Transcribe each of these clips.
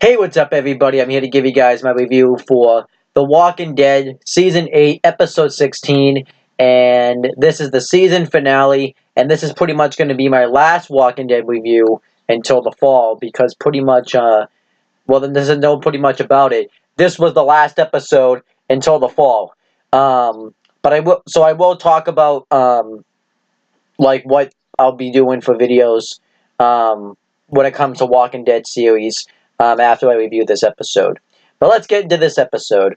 Hey, what's up, everybody? I'm here to give you guys my review for The Walking Dead Season 8, Episode 16, and this is the season finale, and this is pretty much going to be my last Walking Dead review until the fall, because pretty much, then there's no pretty much about it. This was the last episode until the fall. But I will talk about, like, what I'll be doing for videos, when it comes to Walking Dead series, after I review this episode. But let's get into this episode.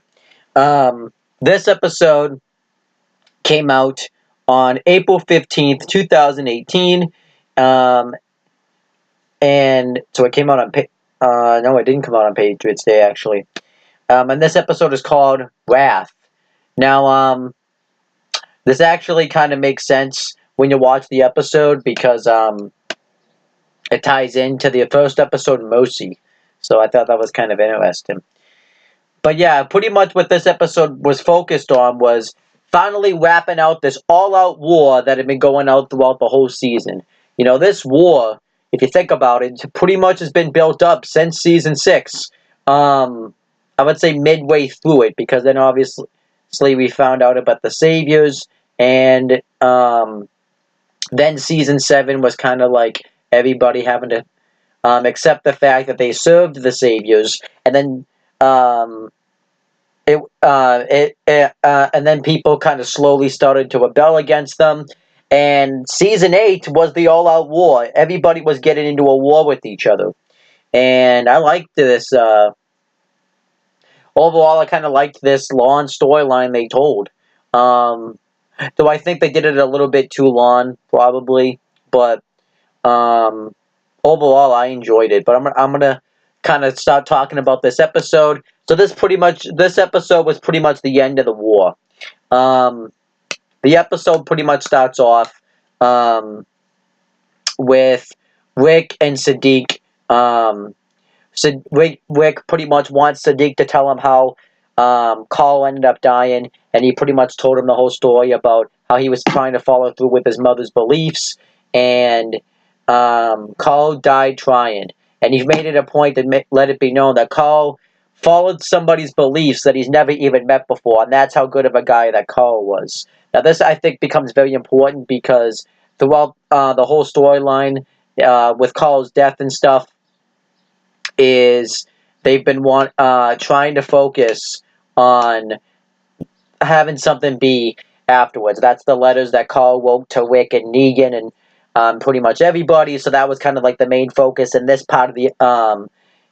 This episode came out on April 15th, 2018. And so it came out on no, it didn't come out on Patriots Day, actually. And this episode is called Wrath. Now, this actually kind of makes sense when you watch the episode because it ties into the first episode, Mercy. So I thought that was kind of interesting. But yeah, pretty much what this episode was focused on was finally wrapping out this all-out war that had been going out throughout the whole season. You know, this war, if you think about it, pretty much has been built up since Season 6. I would say midway through it, because then obviously we found out about the Saviors, and then Season 7 was kind of like everybody having to accept the fact that they served the Saviors, and then and then people kind of slowly started to rebel against them. And Season 8 was the all-out war. Everybody was getting into a war with each other. And I liked this. Overall, I kind of liked this long storyline they told. Though I think they did it a little bit too long, probably. But overall, I enjoyed it. But I'm gonna kind of start talking about this episode. So this episode was pretty much the end of the war. The episode pretty much starts off with Rick and Sadiq. Rick pretty much wants Sadiq to tell him how Carl ended up dying, and he pretty much told him the whole story about how he was trying to follow through with his mother's beliefs, and Carl died trying. And he made it a point to let it be known that Carl followed somebody's beliefs that he's never even met before, and that's how good of a guy that Carl was. Now, this, I think, becomes very important because throughout the whole storyline, with Carl's death and stuff, is they've been trying to focus on having something be afterwards. That's the letters that Carl wrote to Rick and Negan and pretty much everybody. So that was kind of like the main focus in this part of the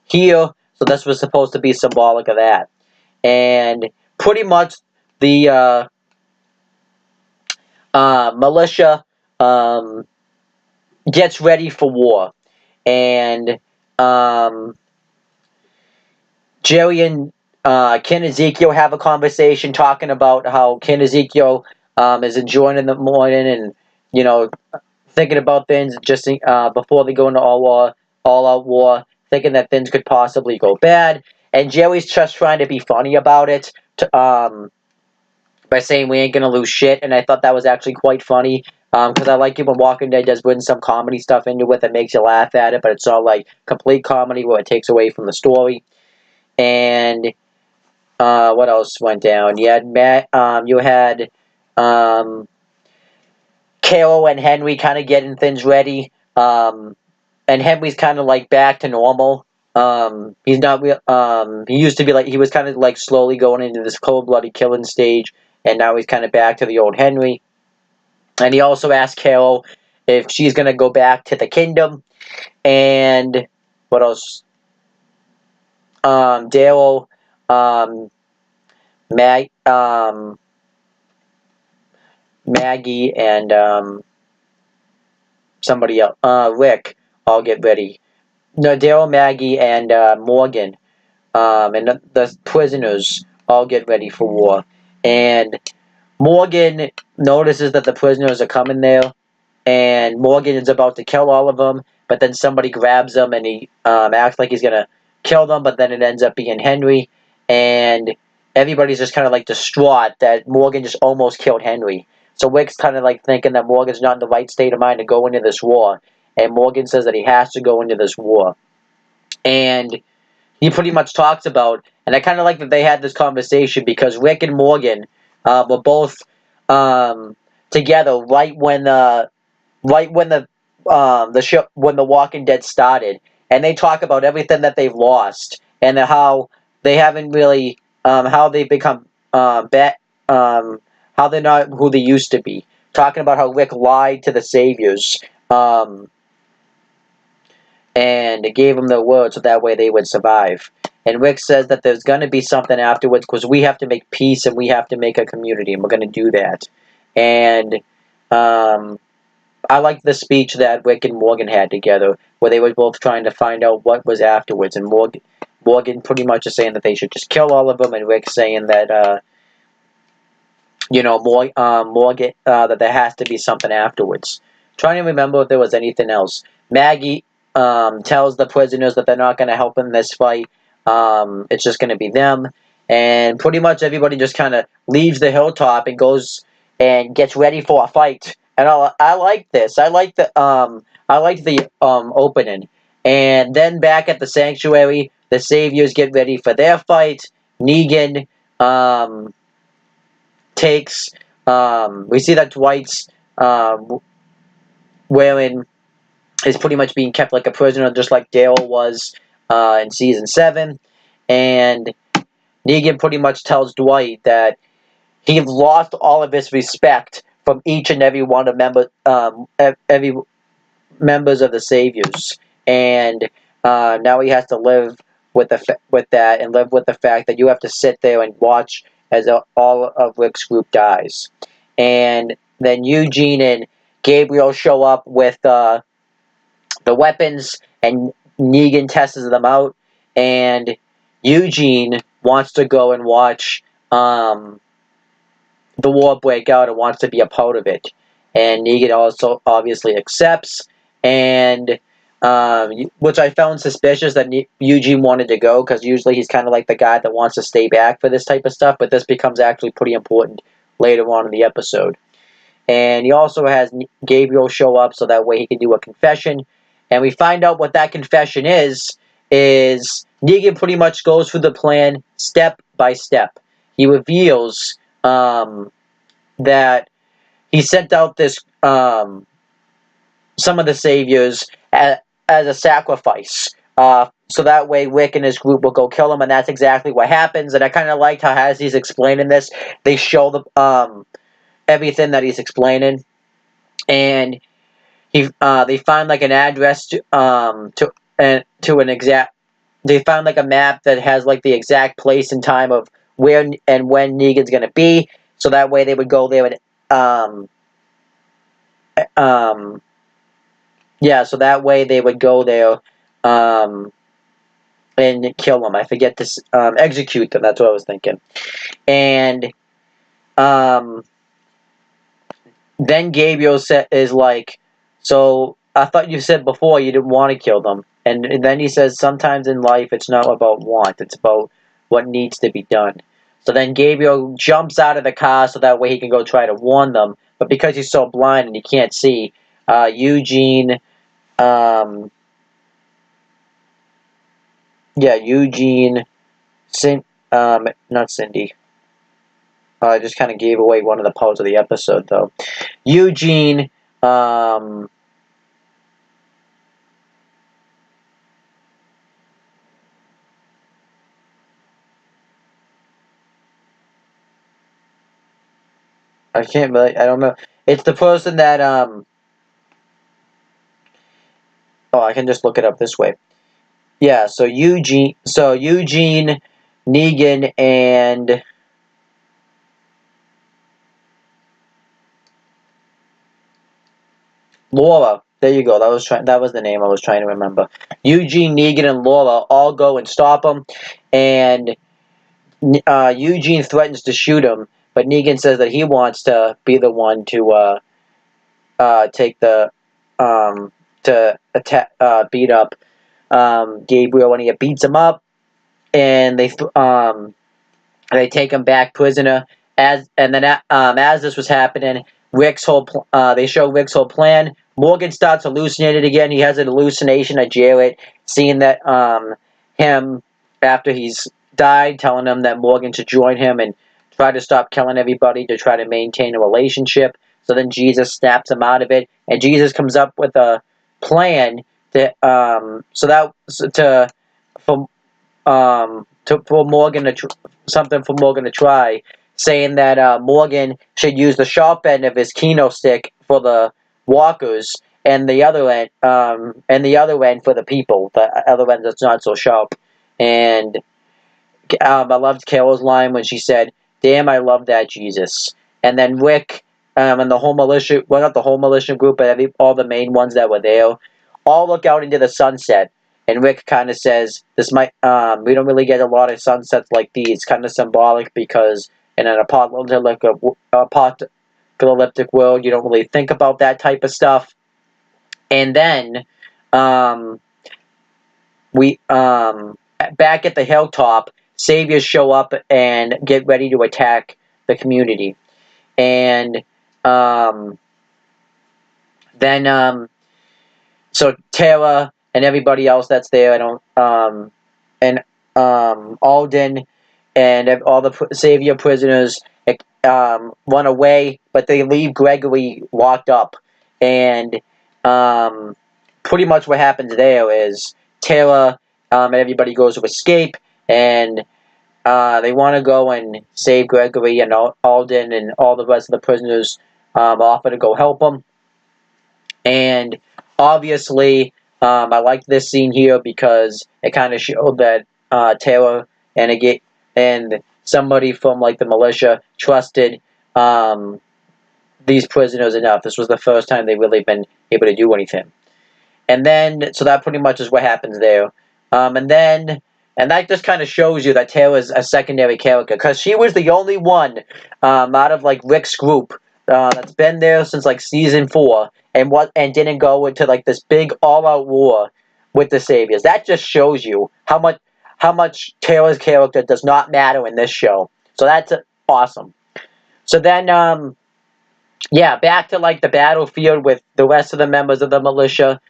here. So this was supposed to be symbolic of that. And pretty much the militia gets ready for war. And Jerry and Ken Ezekiel have a conversation talking about how Ken Ezekiel is enjoying in the morning and, you know, thinking about things just before they go into all-out war, thinking that things could possibly go bad. And Jerry's just trying to be funny about it by saying we ain't going to lose shit. And I thought that was actually quite funny because I like it when Walking Dead does bring some comedy stuff into it that makes you laugh at it, but it's not like complete comedy where it takes away from the story. And what else went down? You had Carol and Henry kind of getting things ready. And Henry's kind of like back to normal. He's not. He used to be like, he was kind of like slowly going into this cold-blooded killing stage, and now he's kind of back to the old Henry. And he also asked Carol if she's gonna go back to the kingdom. And what else? Daryl, Maggie, and somebody else, Rick, all get ready. No, Daryl, Maggie, and Morgan, and the prisoners all get ready for war. And Morgan notices that the prisoners are coming there, and Morgan is about to kill all of them, but then somebody grabs him, and he acts like he's gonna kill them, but then it ends up being Henry, and everybody's just kind of like distraught that Morgan just almost killed Henry. So Rick's kind of like thinking that Morgan's not in the right state of mind to go into this war, and Morgan says that he has to go into this war. And he pretty much talks about, and I kind of like that they had this conversation because Rick and Morgan were both together when the Walking Dead started, and they talk about everything that they've lost and how they haven't really how they've become how they're not who they used to be. Talking about how Rick lied to the Saviors. And gave them their word so that way they would survive. And Rick says that there's going to be something afterwards because we have to make peace and we have to make a community, and we're going to do that. And I liked the speech that Rick and Morgan had together, where they were both trying to find out what was afterwards. And Morgan pretty much is saying that they should just kill all of them, and Rick saying that Morgan that there has to be something afterwards. Trying to remember if there was anything else. Maggie tells the prisoners that they're not going to help in this fight. It's just going to be them. And pretty much everybody just kind of leaves the hilltop and goes and gets ready for a fight. And I like this. I like the opening. And then back at the sanctuary, the Saviors get ready for their fight. Negan takes. We see that Dwight's wearing is pretty much being kept like a prisoner, just like Daryl was in season 7. And Negan pretty much tells Dwight that he lost all of his respect from each and every one of every members of the Saviors, and now he has to live with that, and live with the fact that you have to sit there and watch as all of Rick's group dies. And then Eugene and Gabriel show up with the weapons, and Negan tests them out, and Eugene wants to go and watch the war break out and wants to be a part of it. And Negan also obviously accepts, and which I found suspicious that Eugene wanted to go, because usually he's kind of like the guy that wants to stay back for this type of stuff, but this becomes actually pretty important later on in the episode. And he also has Gabriel show up so that way he can do a confession, and we find out what that confession is Negan pretty much goes through the plan step by step. He reveals that he sent out this some of the Saviors as a sacrifice, so that way Rick and his group will go kill him, and that's exactly what happens. And I kind of liked how, as he's explaining this, they show the everything that he's explaining, and they find like an address to an exact. They found like a map that has like the exact place and time of where and when Negan's gonna be, so that way they would go there and so that way they would go there and kill them. I forget to execute them. That's what I was thinking. And then Gabriel is like, so I thought you said before you didn't want to kill them. And then he says, sometimes in life it's not about want, it's about what needs to be done. So then Gabriel jumps out of the car so that way he can go try to warn them. But because he's so blind and he can't see, Eugene not Cindy. I just kind of gave away one of the parts of the episode, though. Eugene, I can't really, I don't know. It's the person that, oh, I can just look it up this way. Yeah, so Eugene, Negan, and Laura. There you go. That was the name I was trying to remember. Eugene, Negan, and Laura all go and stop him, and Eugene threatens to shoot him, but Negan says that he wants to be the one to take the to attack, beat up Gabriel, when he beats him up, and they take him back prisoner. As this was happening, they show Rick's whole plan. Morgan starts hallucinating again. He has an hallucination of Jarrett, seeing that him after he's died, telling him that Morgan should join him and try to stop killing everybody to try to maintain a relationship. So then Jesus snaps him out of it, and Jesus comes up with a plan to for Morgan something for Morgan to try, saying that Morgan should use the sharp end of his keno stick for the walkers, and the other end for the people. The other end that's not so sharp. And I loved Carol's line when she said, "Damn, I love that Jesus." And then Rick and the whole militia, well, not the whole militia group, but all the main ones that were there, all look out into the sunset. And Rick kind of says, "This might we don't really get a lot of sunsets like these." Kind of symbolic because in an apocalyptic world, you don't really think about that type of stuff. And then we back at the hilltop, saviors show up and get ready to attack the community. And then so Tara and everybody else that's there, and Alden and all the savior prisoners run away, but they leave Gregory locked up. And pretty much what happens there is Tara and everybody goes to escape, and they want to go and save Gregory, and Alden and all the rest of the prisoners offer to go help them. And obviously, I like this scene here because it kind of showed that Tara and somebody from like the militia trusted these prisoners enough. This was the first time they've really been able to do anything. And then, so that pretty much is what happens there. And that just kind of shows you that Taylor's a secondary character, because she was the only one out of like Rick's group that's been there since like season 4 and didn't go into like this big all-out war with the Saviors. That just shows you how much Taylor's character does not matter in this show. So that's awesome. So then, yeah, back to like the battlefield with the rest of the members of the militia.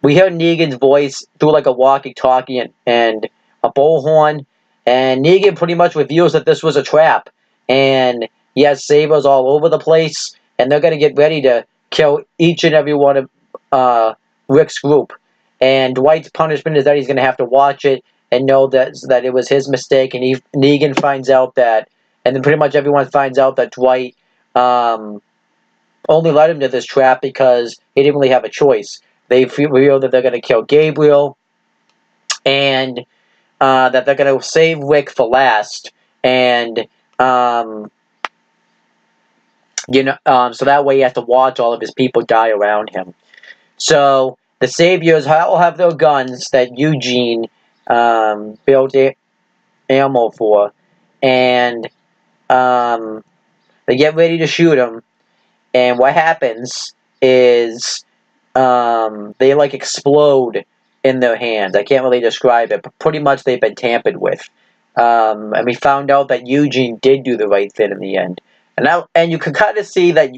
We hear Negan's voice through like a walkie-talkie and a bullhorn, and Negan pretty much reveals that this was a trap, and he has sabers all over the place, and they're going to get ready to kill each and every one of Rick's group. And Dwight's punishment is that he's going to have to watch it and know that it was his mistake, and Negan finds out that, and then pretty much everyone finds out that Dwight only led him to this trap because he didn't really have a choice. They reveal that they're going to kill Gabriel, and that they're going to save Rick for last, and so that way he has to watch all of his people die around him. So the Saviors all have their guns that Eugene built ammo for, and they get ready to shoot him. And what happens is they like explode in their hands. I can't really describe it, but pretty much they've been tampered with. And we found out that Eugene did do the right thing in the end. And you could kind of see that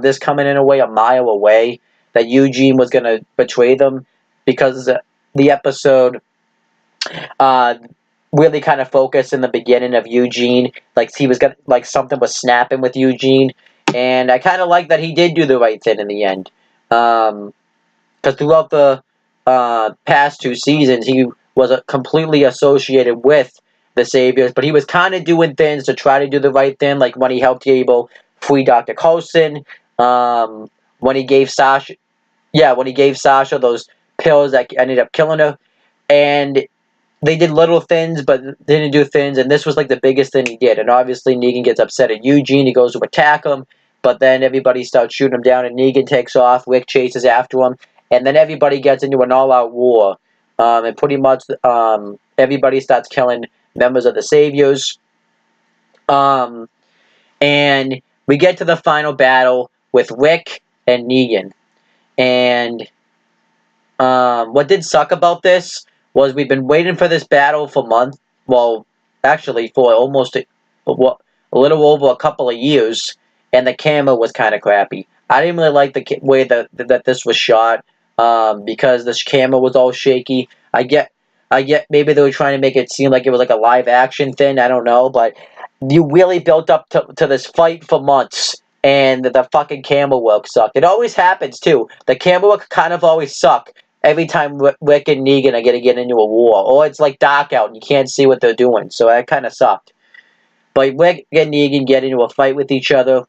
this coming in a way a mile away, that Eugene was going to betray them, because the episode really kind of focused in the beginning of Eugene, like he was like something was snapping with Eugene, and I kind of like that he did do the right thing in the end. Because throughout the past 2 seasons, he was completely associated with the Saviors, but he was kind of doing things to try to do the right thing, like when he helped Gable free Dr. Coulson, when he gave Sasha those pills that ended up killing her, and they did little things, but didn't do things, and this was like the biggest thing he did. And obviously Negan gets upset at Eugene, he goes to attack him, but then everybody starts shooting him down, and Negan takes off, Rick chases after him, and then everybody gets into an all-out war, and pretty much everybody starts killing members of the Saviors, and we get to the final battle with Rick and Negan, and what did suck about this was we've been waiting for this battle for months. Well, actually, for almost a little over a couple of years, and the camera was kind of crappy. I didn't really like the way that this was shot, because this camera was all shaky. I Yet maybe they were trying to make it seem like it was like a live action thing. I don't know, but you really built up to this fight for months, and the fucking camera work sucked. It always happens too. The camera work kind of always suck every time Rick and Negan are gonna get into a war, or it's like dark out and you can't see what they're doing. So that kind of sucked. But Rick and Negan get into a fight with each other.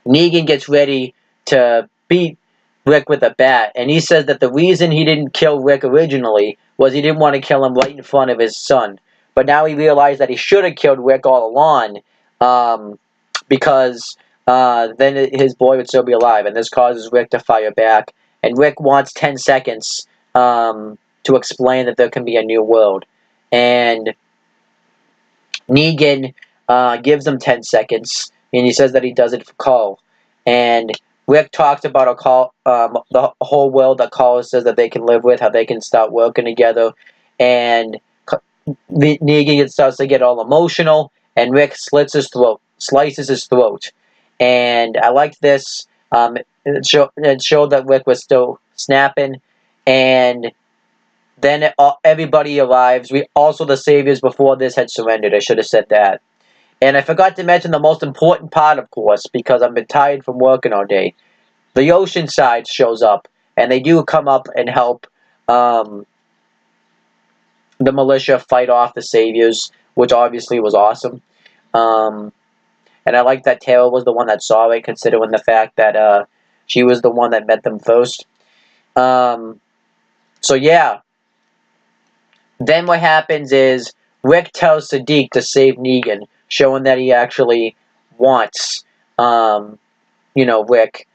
Negan gets ready to beat Rick with a bat, and he says that the reason he didn't kill Rick originally was he didn't want to kill him right in front of his son. But now he realized that he should have killed Rick all along, because then his boy would still be alive, and this causes Rick to fire back. And Rick wants 10 seconds to explain that there can be a new world. And Negan gives him 10 seconds, and he says that he does it for Carl. And Rick talks about the whole world that Carl says that they can live with, how they can start working together. And Negan starts to get all emotional, and Rick slices his throat. And I liked this. It showed that Rick was still snapping, and then everybody arrives. Also, the Saviors before this had surrendered. I should have said that. And I forgot to mention the most important part, of course, because I've been tired from working all day. The Oceanside shows up, and they do come up and help the militia fight off the Saviors, which obviously was awesome. And I like that Tara was the one that saw it, considering the fact that she was the one that met them first. So yeah. Then what happens is Rick tells Sadiq to save Negan, showing that he actually wants, Rick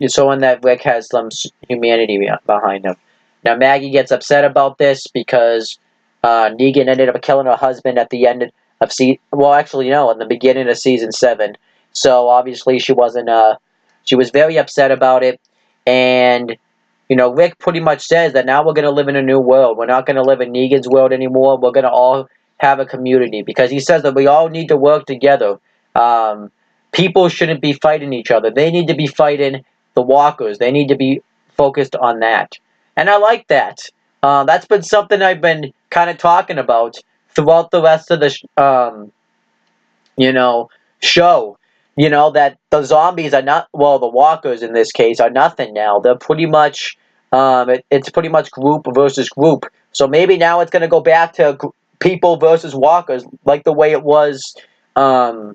showing that Rick has some humanity behind him. Now Maggie gets upset about this because Negan ended up killing her husband at the end of in the beginning of season 7. So obviously she wasn't. She was very upset about it, and Rick pretty much says that now we're going to live in a new world. We're not going to live in Negan's world anymore. We're going to all have a community, because he says that we all need to work together. People shouldn't be fighting each other. They need to be fighting the walkers. They need to be focused on that. And I like that. That's been something I've been kind of talking about throughout the rest of the show. That the zombies are not, well, the walkers in this case are nothing now. They're pretty much, it's pretty much group versus group. So maybe now it's going to go back to people versus walkers, like the way it was, I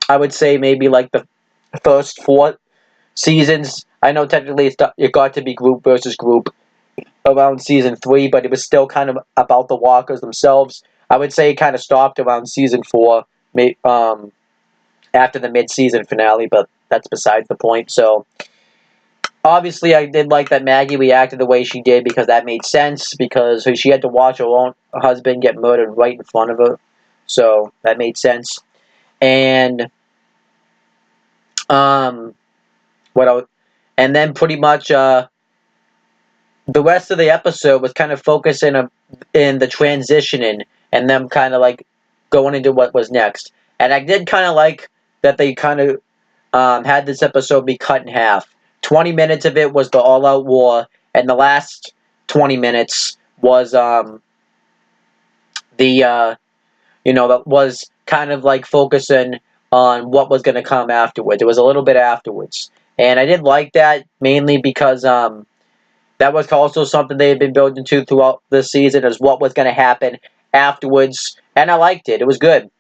would say maybe like the first 4 seasons. I know technically it got to be group versus group around season 3, but it was still kind of about the walkers themselves. I would say it kind of stopped around season 4, after the mid-season finale, but that's besides the point. So obviously I did like that Maggie reacted the way she did, because that made sense, because she had to watch her own husband get murdered right in front of her. So that made sense. And and then pretty much the rest of the episode was kind of focusing in the transitioning and them kind of like going into what was next. And I did kind of like that they kind of had this episode be cut in half. 20 minutes of it was the all-out war, and the last 20 minutes was that was kind of like focusing on what was going to come afterwards. It was a little bit afterwards. And I did like that, mainly because that was also something they had been building to throughout the season, is what was going to happen afterwards. And I liked it. It was good.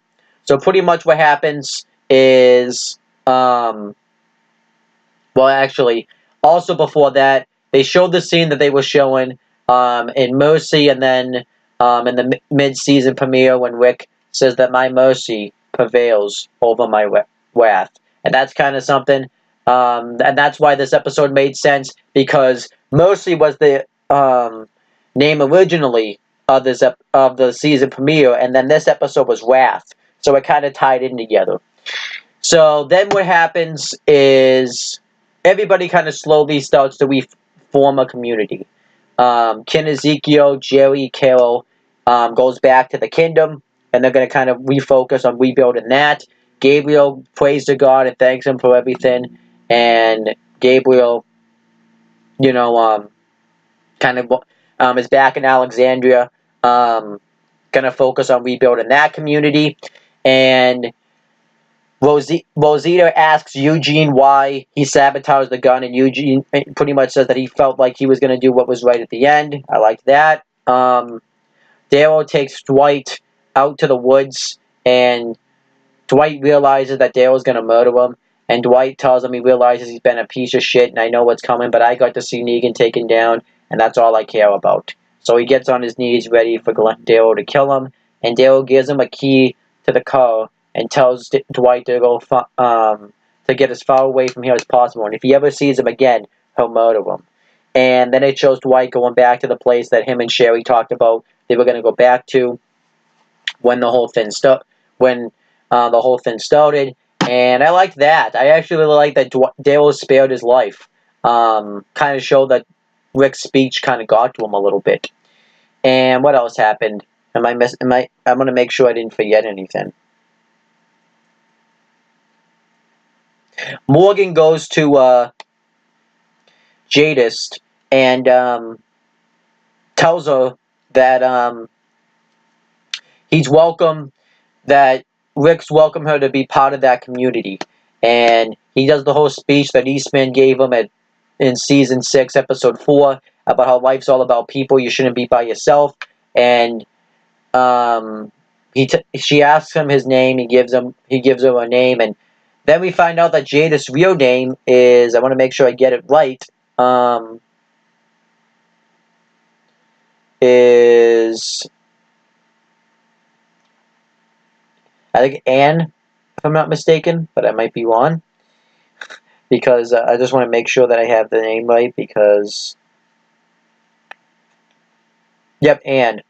So pretty much what happens is, also before that, they showed the scene that they were showing in Mercy, and then in the mid-season premiere when Rick says that my mercy prevails over my wrath. And that's kind of something, and that's why this episode made sense, because Mercy was the name originally of the season premiere, and then this episode was Wrath. So it kind of tied in together. So then what happens is everybody kind of slowly starts to reform a community. Ken Ezekiel, Jerry, Carol goes back to the kingdom, and they're going to kind of refocus on rebuilding that. Gabriel prays to God and thanks him for everything. And Gabriel, kind of is back in Alexandria, gonna focus on rebuilding that community, and Rosita asks Eugene why he sabotaged the gun, and Eugene pretty much says that he felt like he was gonna do what was right at the end. I like that. Daryl takes Dwight out to the woods, and Dwight realizes that Daryl's gonna murder him, and Dwight tells him he realizes he's been a piece of shit, and I know what's coming, but I got to see Negan taken down, and that's all I care about. So he gets on his knees ready for Daryl to kill him, and Daryl gives him a key to the car and tells Dwight to go to get as far away from here as possible, and if he ever sees him again, he'll murder him. And then it shows Dwight going back to the place that him and Sherry talked about they were going to go back to when the whole thing started, and I liked that. I actually really liked that Daryl spared his life. Kind of showed that Rick's speech kind of got to him a little bit. And what else happened? I'm gonna make sure I didn't forget anything. Morgan goes to Jadis and tells her that he's welcome, that Rick's welcome her to be part of that community. And he does the whole speech that Eastman gave him in Season 6, Episode 4, about how life's all about people, you shouldn't be by yourself. And she asks him his name, he gives her a name, and then we find out that Jada's real name is, I want to make sure I get it right, is, I think, Anne, if I'm not mistaken, but I might be wrong, because I just want to make sure that I have the name right, because, yep, Anne.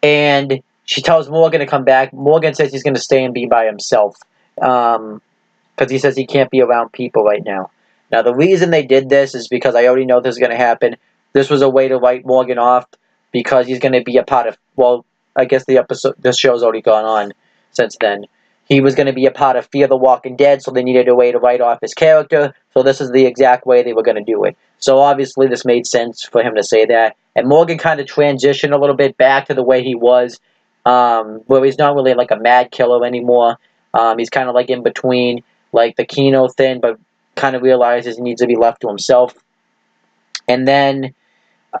And she tells Morgan to come back. Morgan says he's going to stay and be by himself, because he says he can't be around people right now. Now, the reason they did this is because I already know this is going to happen. This was a way to write Morgan off, because he's going to be a part of, well, I guess this show's already gone on since then. He was going to be a part of Fear the Walking Dead, so they needed a way to write off his character, so this is the exact way they were going to do it. So obviously this made sense for him to say that. And Morgan kind of transitioned a little bit back to the way he was, where he's not really like a mad killer anymore. He's kind of like in between, like the Kino thing, but kind of realizes he needs to be left to himself. And then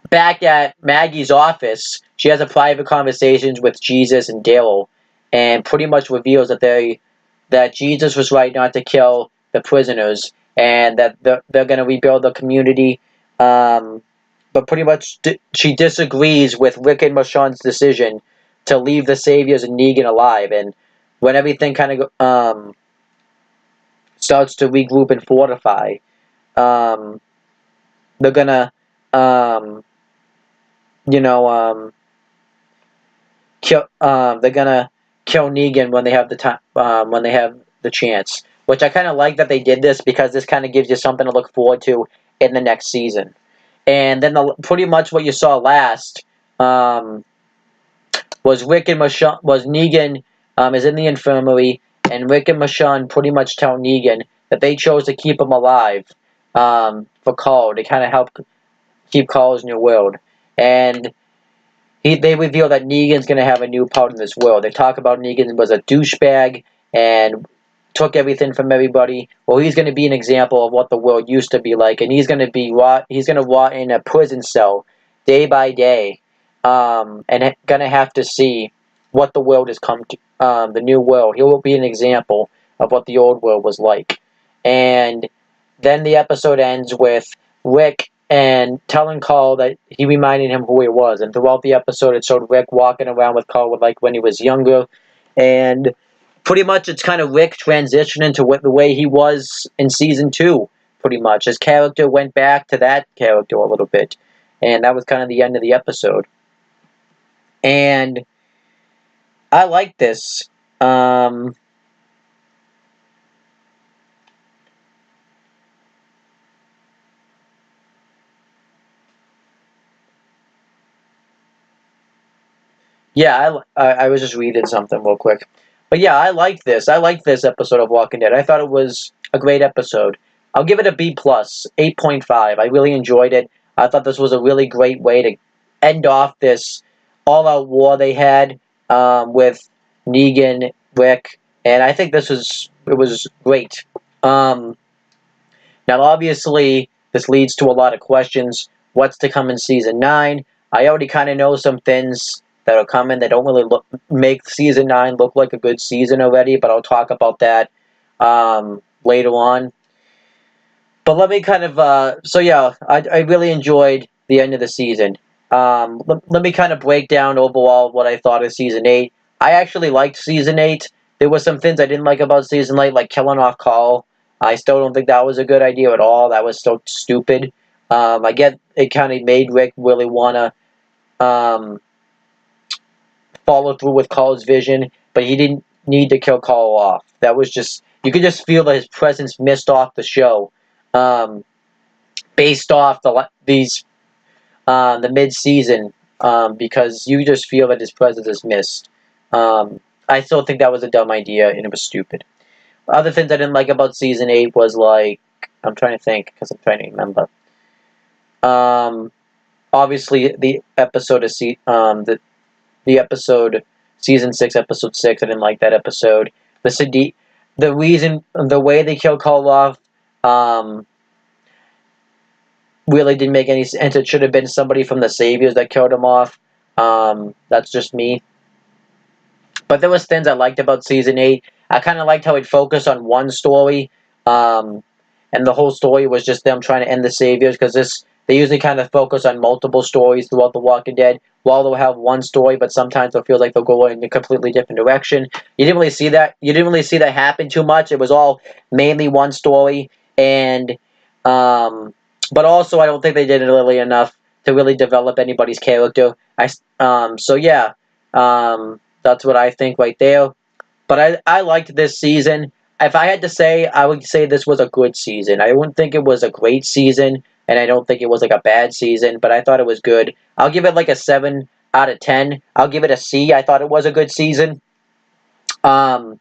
back at Maggie's office, she has a private conversation with Jesus and Daryl, and pretty much reveals that Jesus was right not to kill the prisoners, and that they're going to rebuild the community. But pretty much she disagrees with Rick and Michonne's decision to leave the Saviors and Negan alive. And when everything kind of starts to regroup and fortify, they're gonna they're gonna kill Negan when they have the time, when they have the chance. Which I kind of like that they did this, because this kind of gives you something to look forward to in the next season. And then pretty much what you saw last was Negan is in the infirmary, and Rick and Michonne pretty much tell Negan that they chose to keep him alive for Carl, to kind of help keep Carl's new world. And they reveal that Negan's going to have a new part in this world. They talk about Negan was a douchebag and took everything from everybody. Well, he's going to be an example of what the world used to be like, and he's going to rot in a prison cell day by day, and going to have to see what the world has come to, the new world. He will be an example of what the old world was like. And then the episode ends with Rick and telling Carl that he reminded him who he was. And throughout the episode, it showed Rick walking around with Carl like when he was younger. And pretty much it's kind of Rick transitioning to the way he was in Season 2, pretty much. His character went back to that character a little bit. And that was kind of the end of the episode. And I like this. Yeah, I was just reading something real quick. But yeah, I like this. I like this episode of Walking Dead. I thought it was a great episode. I'll give it a B+, 8.5. I really enjoyed it. I thought this was a really great way end off this all-out war they had with Negan, Rick, and I think it was great. Um, Now, obviously, this leads to a lot of questions. What's to come in Season 9? I already kind of know some things that are coming that don't really make Season 9 look like a good season already, but I'll talk about that later on. But let me kind of, so yeah, I really enjoyed the end of the season. Let me kind of break down overall what I thought of Season 8. I actually liked Season 8. There were some things I didn't like about Season 8, like killing off Carl. I still don't think that was a good idea at all. That was so stupid. I get it kind of made Rick really want to follow through with Carl's vision, but he didn't need to kill Carl off. That was just, you could just feel that his presence missed off the show. Based off the mid-season, because you just feel that his presence is missed. I still think that was a dumb idea, and it was stupid. Other things I didn't like about Season 8 was, like, I'm trying to think, because I'm trying to remember. Obviously, the episode of the episode, Season 6, Episode 6, I didn't like that episode. The reason, the way they killed Carl off, really didn't make any sense. It should have been somebody from the Saviors that killed him off. That's just me. But there was things I liked about Season 8. I kind of liked how it focused on one story, and the whole story was just them trying to end the Saviors, because they usually kind of focus on multiple stories throughout The Walking Dead. While they'll have one story, but sometimes they'll feel like they'll go in a completely different direction. You didn't really see that. You didn't really see that happen too much. It was all mainly one story, and but also I don't think they did it really enough to really develop anybody's character. So yeah, that's what I think right there. But I liked this season. If I had to say, I would say this was a good season. I wouldn't think it was a great season, and I don't think it was like a bad season, but I thought it was good. I'll give it like a 7 out of 10. I'll give it a C. I thought it was a good season. I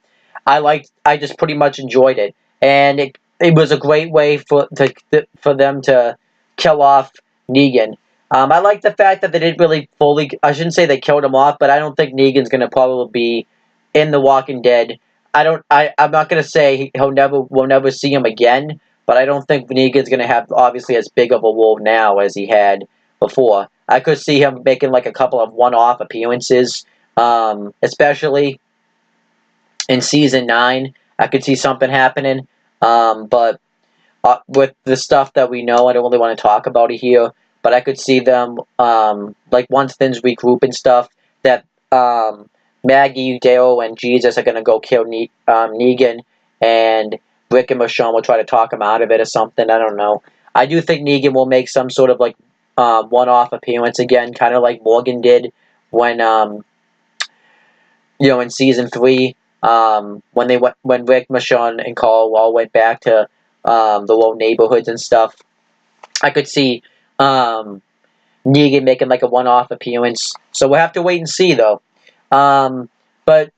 just pretty much enjoyed it, and it was a great way for them to kill off Negan. I like the fact that they didn't really fully. I shouldn't say they killed him off, but I don't think Negan's gonna probably be in The Walking Dead. I'm not gonna say we'll never see him again, but I don't think Negan's gonna have obviously as big of a role now as he had before. I could see him making like a couple of one-off appearances, especially in Season 9. I could see something happening, but with the stuff that we know, I don't really want to talk about it here, but I could see them, like once things regroup and stuff, that Maggie, Dale, and Jesus are going to go kill Negan, and Rick and Michonne will try to talk him out of it or something. I don't know. I do think Negan will make some sort of like one-off appearance again, kind of like Morgan did when in Season 3, when Rick, Michonne, and Carl all went back to the low neighborhoods and stuff. I could see Negan making like a one-off appearance. So we'll have to wait and see, though. But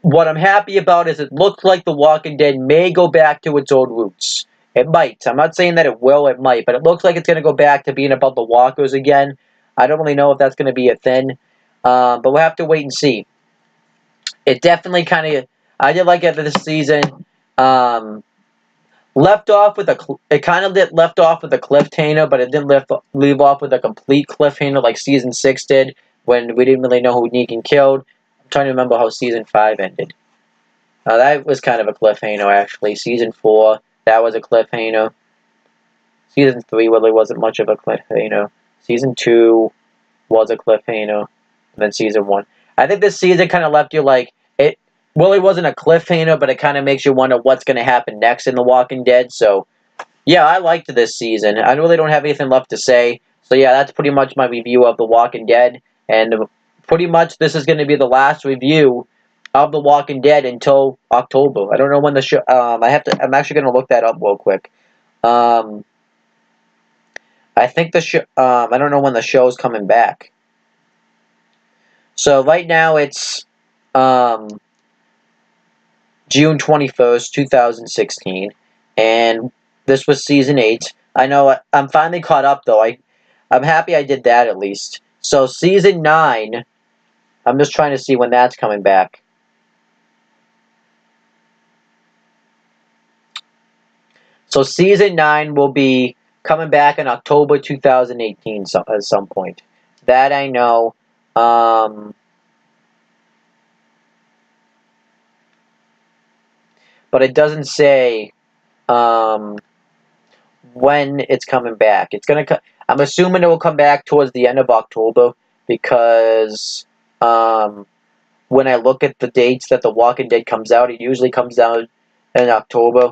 what I'm happy about is it looks like The Walking Dead may go back to its old roots. It might. I'm not saying that it will. It might. But it looks like it's going to go back to being about the walkers again. I don't really know if that's going to be a thing. But we'll have to wait and see. It definitely kind of... I did like it this season. Left off with it kind of left off with a cliffhanger, but it didn't leave off with a complete cliffhanger like Season 6 did, when we didn't really know who Negan killed. I'm trying to remember how Season 5 ended. That was kind of a cliffhanger, actually. Season 4, that was a cliffhanger. Season 3 really wasn't much of a cliffhanger. Season 2 was a cliffhanger. And then Season 1. I think this season kind of left you like, it really wasn't a cliffhanger, but it kind of makes you wonder what's going to happen next in The Walking Dead. So, yeah, I liked this season. I really don't have anything left to say. So, yeah, that's pretty much my review of The Walking Dead. And pretty much this is going to be the last review of The Walking Dead until October. I don't know when the show... I'm actually going to look that up real quick. I think the show... I don't know when the show's coming back. So, right now it's... June 21st, 2016. And this was Season 8. I know I'm finally caught up, though. I'm happy I did that at least. So season 9, I'm just trying to see when that's coming back. So season 9 will be coming back in October 2018 at some point. That I know. But it doesn't say when it's coming back. It's gonna. I'm assuming it will come back towards the end of October because when I look at the dates that The Walking Dead comes out, it usually comes out in October.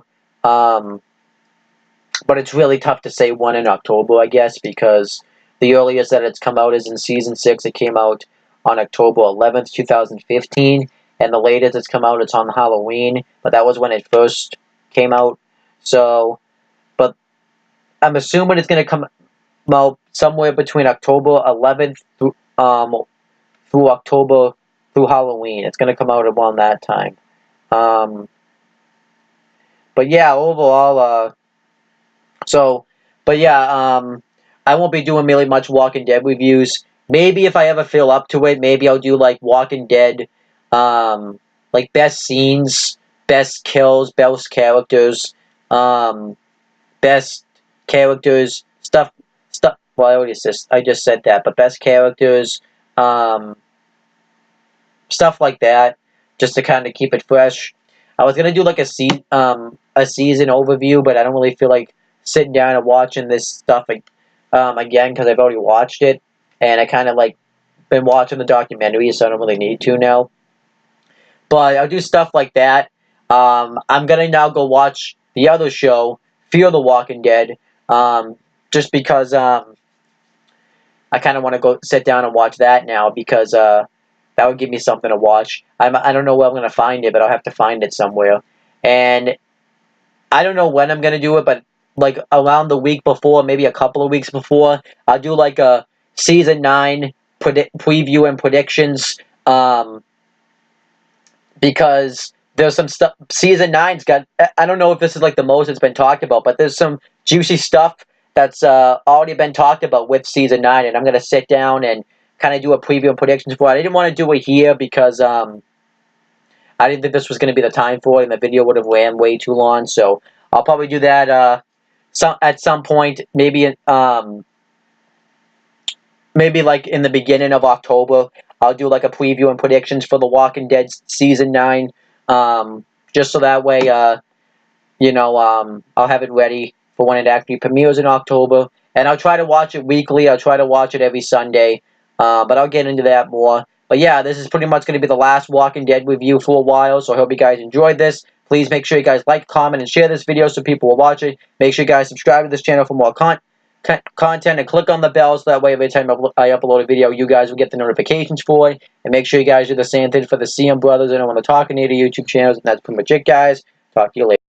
But it's really tough to say when in October, I guess, because the earliest that it's come out is in season 6. It came out on October 11th, 2015, and the latest it's come out, it's on Halloween, but that was when it first came out. So, but I'm assuming it's going to come out somewhere between October 11th through October through Halloween. It's going to come out around that time. But yeah, overall, I won't be doing really much Walking Dead reviews. Maybe if I ever feel up to it, maybe I'll do like Walking Dead, like best scenes, best kills, best characters, best characters, stuff. Well, I just said that, but best characters, stuff like that, just to kind of keep it fresh. I was gonna do like a season overview, but I don't really feel like sitting down and watching this stuff again because I've already watched it, and I kind of like been watching the documentary, so I don't really need to now. But I'll do stuff like that. I'm gonna now go watch the other show, Fear the Walking Dead, just because I kind of want to go sit down and watch that now because that would give me something to watch. I don't know where I'm going to find it, but I'll have to find it somewhere. And I don't know when I'm going to do it, but like around the week before, maybe a couple of weeks before, I'll do like a season 9 preview and predictions. Because there's some stuff. Season 9's got. I don't know if this is like the most it's been talked about, but there's some juicy stuff that's already been talked about with season 9, and I'm gonna sit down and kind of do a preview and predictions for it. I didn't want to do it here because I didn't think this was going to be the time for it, and the video would have ran way too long. So I'll probably do that at some point, maybe maybe like in the beginning of October. I'll do like a preview and predictions for The Walking Dead season 9, just so that way, I'll have it ready for when it actually premieres in October. And I'll try to watch it weekly. I'll try to watch it every Sunday, but I'll get into that more. But yeah, this is pretty much going to be the last Walking Dead review for a while, so I hope you guys enjoyed this. Please make sure you guys like, comment, and share this video so people will watch it. Make sure you guys subscribe to this channel for more content and click on the bell so that way every time I upload a video, you guys will get the notifications for it. And make sure you guys do the same thing for the CM Brothers. I don't want to talk any of the YouTube channels, and that's pretty much it, guys. Talk to you later.